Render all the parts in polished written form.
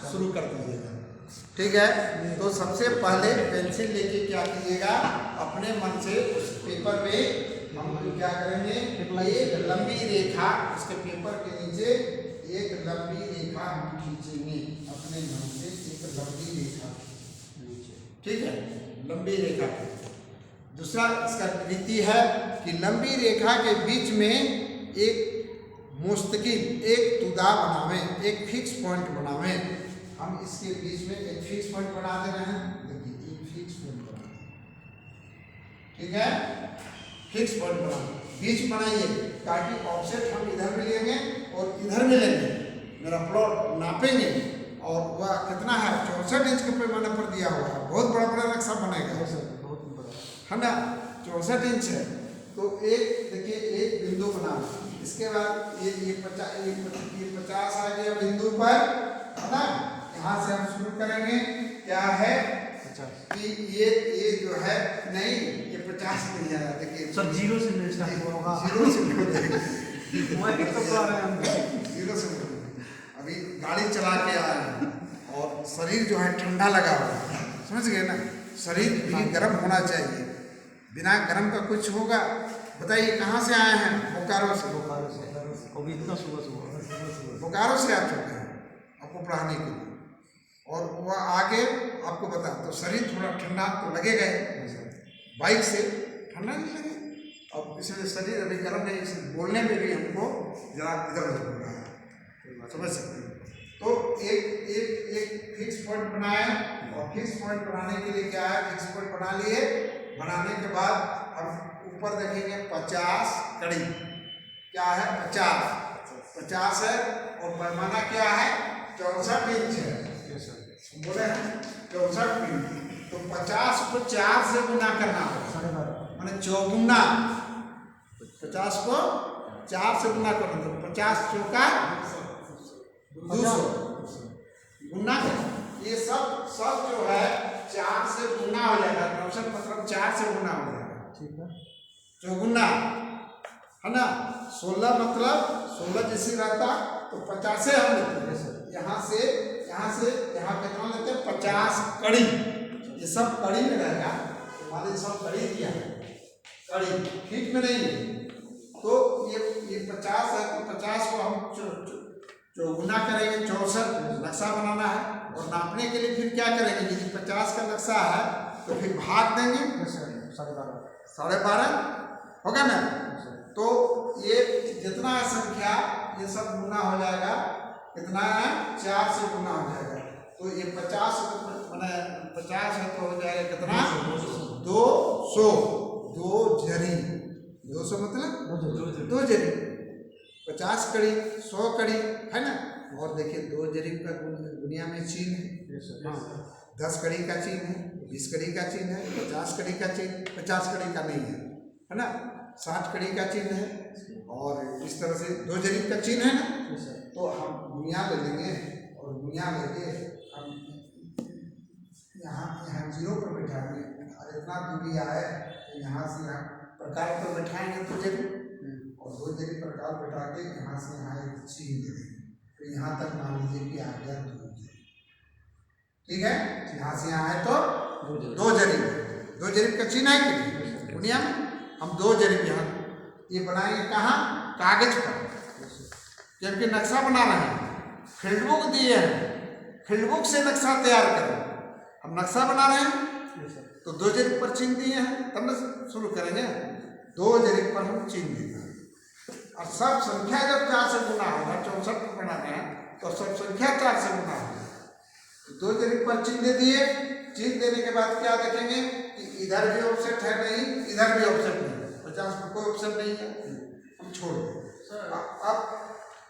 शुरू कर दीजिएगा। ठीक है, तो सबसे पहले पेंसिल लेके क्या कीजिएगा, अपने मन से उस पेपर पे हम क्या करेंगे, एक लंबी रेखा उसके पेपर के नीचे एक लंबी रेखा हम खींचेंगे अपने मन से, एक लंबी रेखा। ठीक है, लंबी रेखा। दूसरा इसका रीति है कि लंबी रेखा के बीच में एक मुस्तकिल एक तुदा बनावें, एक फिक्स पॉइंट बनावें। हम इसके बीच में एक फिक्स पॉइंट बना दे रहे हैं, देखिए एक फिक्स पॉइंट बना, ठीक है, फिक्स पॉइंट बना, बीच बनाइए ताकि ऑफसेट हम इधर भी लेंगे और इधर भी लेंगे। मेरा प्लॉट नापेंगे और वह कितना है, 64 इंच के पैमाने पर दिया हुआ है, बहुत बड़ा बड़ा नक्शा बनेगा है ना, 64 इंच है। तो एक देखिए एक बिंदु बना, इसके बाद ये 50 आ गया बिंदु पर, है ना। यहाँ से हम शुरू करेंगे, क्या है कि ये जो है नहीं, ये 50 नहीं है, देखिए सर जीरो से स्टार्ट होगा, जीरो से जीरो से अभी गाड़ी चला के आए हैं और शरीर जो है ठंडा लगा हुआ है, समझ गए ना, शरीर भी गर्म होना चाहिए, बिना गर्म का कुछ होगा। बताइए कहाँ से आए हैं, बोकारो से। अभी इतना सुबह बोकारो से आ चुके हैं आपको पढ़ाने के लिए, और वह आगे आपको बता, तो शरीर थोड़ा ठंडा तो लगेगा ही, बाइक से ठंडा नहीं लगे, अब इसलिए शरीर अभी गर्म नहीं, इसलिए बोलने में भी हमको जरा इधर उधर हो रहा है, समझ सकते हैं। तो एक एक एक फिक्स पॉइंट बनाए, और फिक्स पॉइंट बनाने के लिए क्या है, फिक्स पॉइंट बना लिए, बनाने के बाद अब ऊपर देखेंगे 50 कड़ी, क्या है 50 है, और पैमाना क्या है 64 इंच है, बोले हैं 64 इंच। तो 50 को 4 से गुना करना होगा, मैंने चौगुना, 50 को 4 से गुना करना, तो 50 चौका 200 गुना, ये सब जो है 4 से गुना हो जाएगा, 64 मतलब 4 से गुना हो जाएगा, ठीक है, चौगुना है ना, 16 मतलब 16 जैसे रहता तो 50 से हम लेते हैं, यहाँ से यहाँ कितना लेते हैं 50 कड़ी, ये सब कड़ी में रहेगा, हमारे सब कड़ी दिया है, कड़ी फीट में नहीं है। तो ये 50 है, तो 50 को हम चौगुना करेंगे, 64 नक्शा बनाना है, और नापने के लिए फिर क्या करेंगे, यदि 50 का नक्शा है तो फिर भाग देंगे 12.5 होगा ना, तो ये जितना है संख्या ये सब गुना हो जाएगा, कितना है 4 से गुना हो जाएगा, तो ये 50 मैंने 50 है तो हो जाएगा कितना 200, 2 जरी, 200 मतलब 2 जरी, 50 कड़ी 100 कड़ी है ना। और देखिए 2 जरीब का दुनिया में चिन्ह है, 10 कड़ी का चिन्ह है, 20 कड़ी का चिन्ह है, 50 कड़ी का चिन्ह, 50 कड़ी का नहीं है ना, 60 कड़ी का चिन्ह है, और इस तरह से 2 जरीब का चिन्ह है ना। तो हम दुनिया ले लेंगे, और दुनिया लेके हम यहाँ 0 पर बैठाएंगे, और इतना दूरी आए तो यहाँ से यहाँ प्रकार पर बैठाएंगे 2 जरीब, और 2 जरीब प्रकार बैठा के यहाँ से यहाँ एक चिन्ह दे देंगे, तो यहाँ तक मान लीजिए कि आ गया 2 जरीब, ठीक है, यहाँ से यहाँ है तो 2 जरीब का चिन्ह है कि दुनिया में, हम 2 जरीब यहाँ ये बनाएंगे कहाँ, कागज पर, जबकि नक्शा बना रहे हैं, फील्ड बुक दिए हैं, फील्ड बुक से नक्शा तैयार करो, हम नक्शा बना रहे हैं तो 2 जरीब पर चिन्ह दिए हैं, तब न शुरू करेंगे, 2 जरीब पर हम चिन्ह देंगे, और सब संख्या जब 4 से गुना होगा, 64 पर बनाते हैं तो सब संख्या 4 से गुना होगा, तो 2 जरीब पर चिन्ह दे दिए, चिन्ह देने के बाद क्या देखेंगे कि इधर भी ऑफसेट है नहीं, इधर भी ऑफसेट नहीं, 50 पर कोई ऑप्शन नहीं है, हम छोड़ दें। अब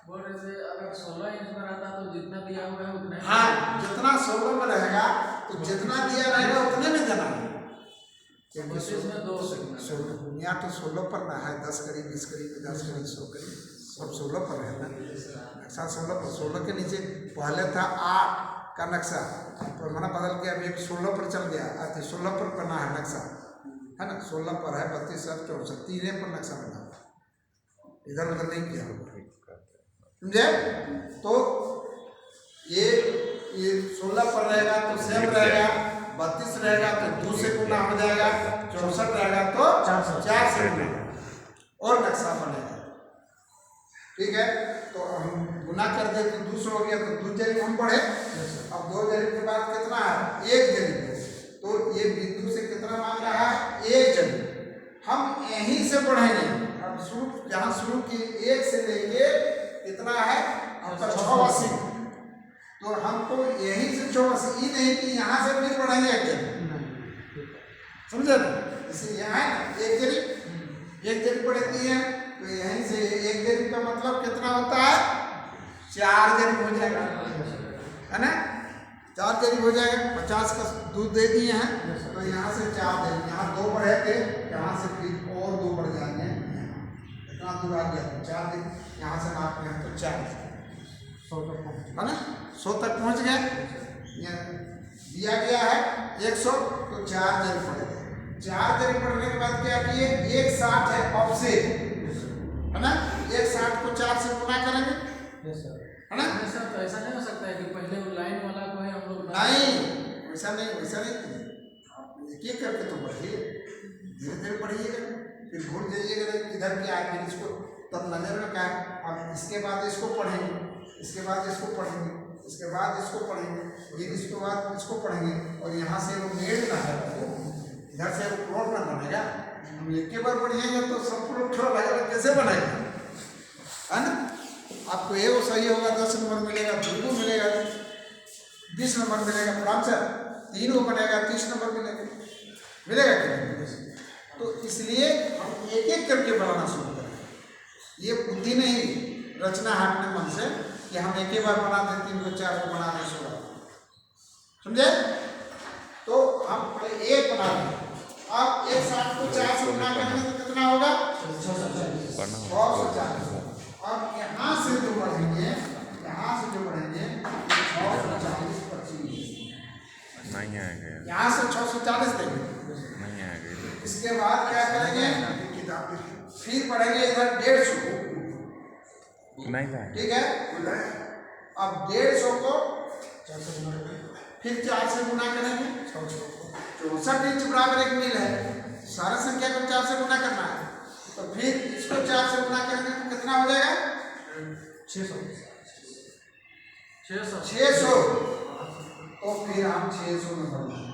बोल रहे थे अगर 16 इंच में रहता तो जितना दिया हुआ है उतना, हाँ जितना 16 में रहेगा तो जितना दिया रहेगा उतने में देना है, क्योंकि 16 दुनिया तो 16 पर ना है, 10 कड़ी 20 कड़ी 50 कड़ी 100 कड़ी सब 16 पर है ना, नक्शा 16 पर, 16 के नीचे पहले था 8 का नक्शा, पैमाना बदल के अभी 16 पर चल गया, 16 पर बना है नक्शा, है ना, 16 पर है, 32 64 3 पर नक्शा बना, इधर उधर नहीं किया होगा, समझे। तो ये ये 16 पर रहेगा तो सेम रहेगा, 32 रहेगा तो 2 से गुना हो जाएगा, 64 रहेगा तो 4 से गुना और नक्शा बनेगा। ठीक है, तो हम गुना कर दे तो 200 हो गया, तो 2 जरीब हम पढ़े। अब 2 जरीब के बाद कितना है, 1 जरीब है, तो ये बिंदु से कितना मांग रहा है, 1 जरीब। हम यहीं से पढ़ेंगे, अब शुरू जहाँ शुरू की 1 से लेके कितना है आपका 86, तो हमको यहीं से 84, ये नहीं कि यहाँ से भी पढ़ेंगे 1 जरीब, समझे? जैसे यहाँ है 1 जरीब पढ़ती है, तो यहीं से 1 जरीब का मतलब कितना होता है, 4 जरीब हो जाएगा, है ना? 4 जरीब हो जाएगा। 50 का दूध दे दिए हैं, तो यहाँ से 4 जरीब, यहाँ 2 बढ़े थे, यहाँ से फिर और 2 बढ़ जाएंगे, इतना दूर आ गया, 4 जरीब यहाँ से नाप लें तो 4 है ना, 100 तक पहुँच गए। दिया गया है 100, तो 4 जरीब पड़ेगा। 4 जरीब पढ़ने के बाद क्या किए, 160 है ऑफसेट, है ना, 160 को 4 से गुना करेंगे, है ना? सर तो ऐसा नहीं हो सकता है कि पहले वो लाइन वाला को है हम लोग नहीं, वैसा नहीं आप एक करके तो पढ़िए, धीरे धीरे पढ़िएगा, फिर भूल जाइएगा इधर क्या है, फिर इसको तब नजर में क्या है। अब इसके बाद इसको पढ़ेंगे, इसके बाद इसको पढ़ेंगे, इसके बाद इसको पढ़ेंगे, फिर इसके बाद इसको पढ़ेंगे, और यहाँ से वो मेल ना है, इधर से वो प्लॉट ना बनेगा। हम एक के बार पढ़िएंगे तो सब प्लॉट थोड़ा अलग कैसे बनेगा, है ना? आपको ये वो सही होगा 10 नंबर मिलेगा, 2 मिलेगा, 20 नंबर मिलेगा, आराम से 3 बनेगा, 30 नंबर मिलेगा क्या? तो इसलिए हम एक एक करके बनाना शुरू करें। ये बुद्धि नहीं रचना हटने मन से कि हम एक ही बार बना दें, 3 को 4 को बना दें, समझे? तो हम पहले 1 बना दें। अब 160 को 4 से गुना करेंगे तो कितना होगा, 640। अब यहाँ से जो बढ़ेंगे, 640 25 नहीं आएगा, यहाँ से 640 देंगे। नहीं आएगा। इसके बाद क्या करेंगे, फिर बढ़ेंगे इधर 150, नहीं जाएगा, ठीक है? अब 150 को फिर 4 से गुना करेंगे, 64 इंच बराबर 1 मील है, सारा संख्या को 4 से गुना करना है, तो फिर इसको 4 से गुना करेंगे तो कितना हो जाएगा, 600। तो फिर हम 600 में बढ़ना है,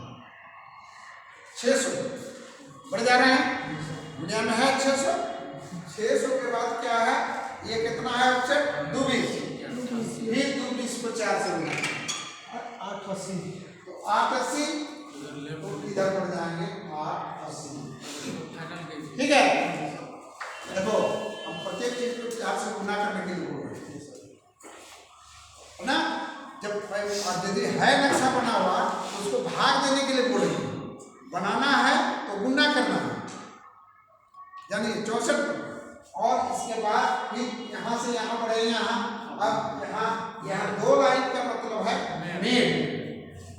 600 बढ़ जा रहे हैं, दुनिया में है 600। 600 के बाद क्या है, ये कितना है ऑप्शन 220, फिर 220 को 4 से गुना 880, तो 880 इधर बढ़ जाएंगे 880, ठीक है? देखो हम प्रत्येक चीज को 4 से गुना करने के लिए बोल रहे हैं ना, जब यदि है नक्शा बना हुआ तो उसको भाग देने के लिए बोलेंगे, बनाना है तो गुना करना है, यानी 64, और इसके बाद फिर यहाँ से यहाँ बढ़े, यहाँ अब यहाँ 2 लाइन का मतलब है मेड,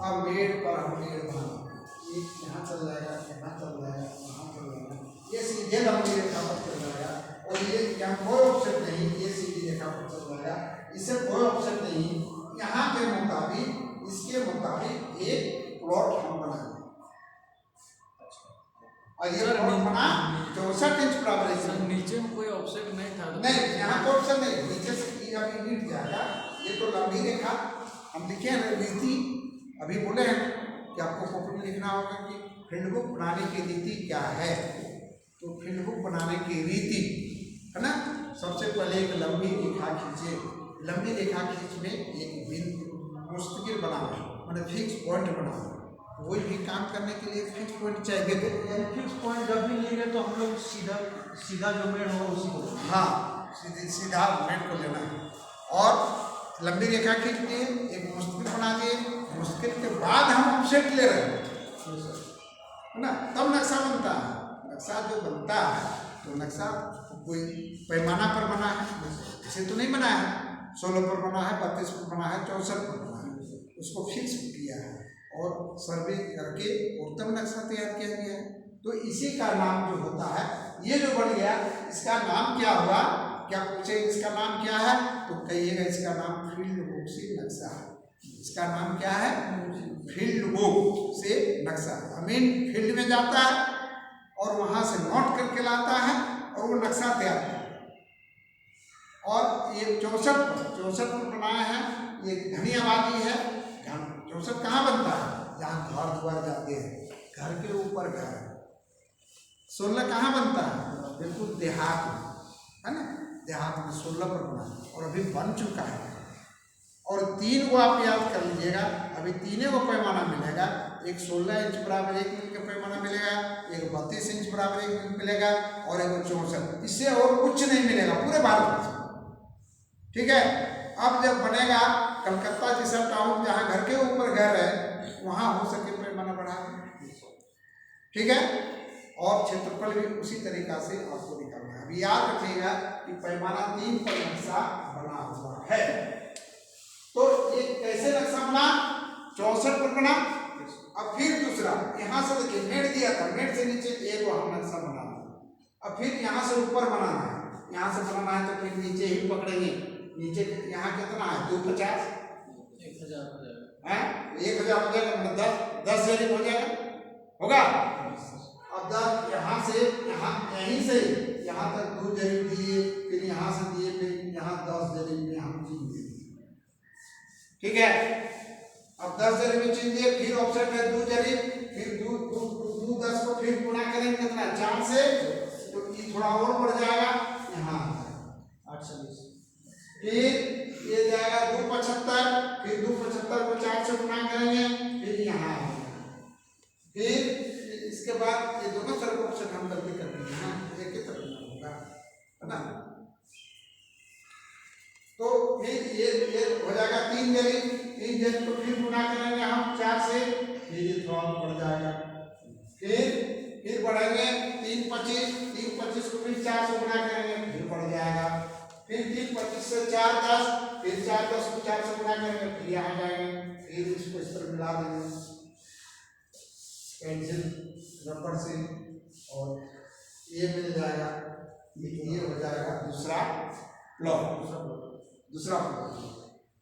अब मेड पर हम मेड बनाना, एक यहाँ चल जाएगा, यहाँ चल जाएगा, यहाँ चल जाएगा, ये सीधे लंबी रेखा पर चल जाएगा, और ये यहाँ कोई ऑप्शन नहीं, ये सीधी रेखा पर चल जाएगा, इससे कोई ऑप्शन नहीं, यहाँ के मुताबिक इसके मुताबिक एक प्लॉट हम बनाएंगे, और ये प्लॉट बना 64 इंच बराबर है। नीचे में कोई ऑफसेट नहीं था, नहीं, यहाँ कोई ऑप्शन नहीं, नीचे से अभी गिर जाएगा, ये तो लंबी रेखा हम लिखे हैं ना, रीति अभी बोले हैं कि आपको कॉपी में लिखना होगा कि फील्ड बुक बनाने की रीति क्या है, तो फील्ड बुक बनाने की रीति है ना, सबसे पहले एक लंबी रेखा खींचे, लंबी रेखा खींच में एक बिंदु मुस्तकिल बनाना, मतलब फिक्स पॉइंट बनाना, कोई भी काम करने के लिए फिक्स पॉइंट चाहिए, तो फिक्स पॉइंट जब भी लेंगे तो हम लोग सीधा जो मेन होगा उसी को, हाँ सीधा मेन को लेना है, और लंबी रेखा खींच दिए, एक मुस्तकिल बना दिए, मुस्तकिल के बाद हम ऑफसेट ले रहे हैं, है ना, तब नक्शा बनता है। नक्शा जो बनता है तो नक्शा कोई पैमाना पर बना है, इसे तो नहीं बना है, 16 पर बना है, 32 पर बना है, 64 पर बना है, उसको फिक्स किया है और सर्वे करके उत्तम नक्शा तैयार किया गया है। तो इसी का नाम जो होता है, ये जो बन गया, इसका नाम क्या हुआ, क्या पूछे इसका नाम क्या है, तो कहिएगा इसका नाम फील्ड बुक नक्शा है। इसका नाम क्या है? फील्ड बुक से नक्शा। अमीन फील्ड में जाता है और वहां से नोट करके लाता है और वो नक्शा तैयार करता है। और ये 64 पर बनाया है। ये घनी आबादी है। 64 कहाँ बनता है? जहाँ घर द्वार जाते हैं, घर के ऊपर घर। 16 कहाँ बनता है? बिल्कुल देहात में, है ना? देहात में 16 पर बना और अभी बन चुका है। और 3 को आप याद कर लीजिएगा। अभी 3 को पैमाना मिलेगा। एक 16 इंच बराबर 1 मील का पैमाना मिलेगा, एक 32 इंच बराबर 1 मील मिलेगा और एक 64। इससे और कुछ नहीं मिलेगा पूरे भारत में। ठीक है। अब जब बनेगा कलकत्ता जैसा टाउन जहाँ घर के ऊपर घर है, वहाँ हो सके पैमाना बढ़ा। ठीक है। और क्षेत्रफल भी उसी तरीका से आपको निकालना है। अभी याद रखिएगा कि पैमाना 3 पर नक्शा बना हुआ है। तो ये कैसे नक्शा बना? 64 पर बना। अब फिर दूसरा यहाँ से देखिए मेड दिया था, मेड से नीचे एक हम नक्शा बना। अब फिर यहाँ से ऊपर बनाना है। यहाँ से बनाना है तो फिर नीचे ही पकड़ेंगे। नीचे यहाँ कितना है? 250 1000 हो जाएगा। है 1000 हो जाएगा, मतलब 10 जरीब हो जाएगा, होगा। अब 10 यहाँ से यहीं से यहाँ तक 2 जरीब दिए, फिर यहाँ से दिए, फिर यहाँ 10 जरीब में हम चीन दिए। ठीक है। अब 10 जरीब में चीन दिए, फिर ऑप्शन है 2 जरीब, फिर 2 10 को फिर गुणा करेंगे कितना? 4 से, तो ये थोड़ा और बढ़ जाएगा यहाँ 840। फिर ये जाएगा 275, फिर 275 को 4 से गुणा करेंगे, फिर यहाँ फिर इसके बाद ये दोनों तरफ ऑप्शन हम गलती कर देंगे ना, एक ही तरफ में होगा, है ना। तो फिर ये हो जाएगा 3 जरीब को फिर गुणा करेंगे हम 4 से, फिर ये थोड़ा बढ़ जाएगा। फिर बढ़ेंगे 3 25 को फिर 4 से गुणा करेंगे, फिर बढ़ जाएगा। फिर 3 25 से 4 10, फिर 4 10 को 4 से गुणा करेंगे, फिर यहाँ जाएंगे, फिर इसको इस पर मिला देंगे पेंसिल रबड़ से और ये मिल जाएगा। ये हो जाएगा दूसरा प्लॉट।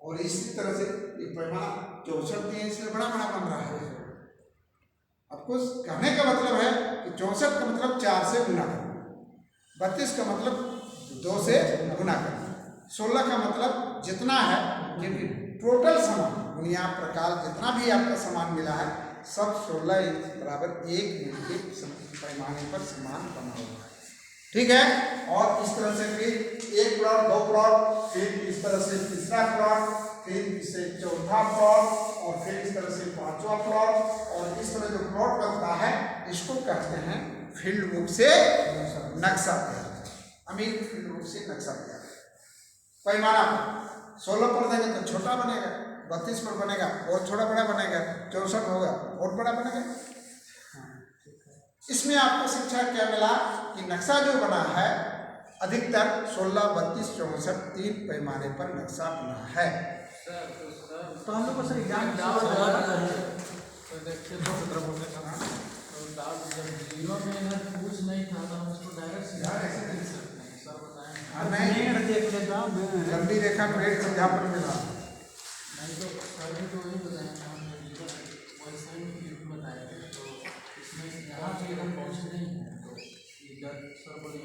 और इसी तरह से ये पैमाना 64 है, इसलिए बड़ा बन रहा है। आपको कहने का मतलब है कि 64 का मतलब 4 से गुना करना, 32 का मतलब 2 से गुना करना, 16 का मतलब जितना है, क्योंकि टोटल सामान दुनिया प्रकार जितना भी आपका सामान मिला है सब 16 इंच बराबर 1 मील के पैमाने पर सामान बना हुआ है। ठीक है। और इस तरह से फिर 1 प्लॉट 2 प्लॉट, फिर इस तरह से तीसरा प्लॉट, फिर इससे चौथा प्लॉट और फिर इस तरह से 5वां प्लॉट। और इस तरह जो प्लॉट बनता है इसको कहते हैं फील्ड बुक से नक्शा तैयार। अमीन फील्ड बुक से नक्शा तैयार। पैमाना 16 पर देंगे तो छोटा बनेगा, 32 पर बनेगा और थोड़ा बड़ा बनेगा, 64 होगा और बड़ा बनेगा। इसमें आपको शिक्षा क्या मिला कि नक्शा जो बना है अधिकतर 16, 32, 64 3 पैमाने पर नक्शा बना है। तो हम लोग को सर एग्जाम तो देखते डाउट जब 0 में अगर पूछ नहीं था तो हम उसको डायरेक्ट सीधा कैसे देख सकते हैं? सर बताएं। नहीं देख लेता हूँ लंबी रेखा में रेट समझा पर मिला नहीं तो सर भी तो वही बताया था, हमने वैसे ही बताया तो इसमें यहाँ से हम पहुँचे नहीं हैं, तो इधर सर बोले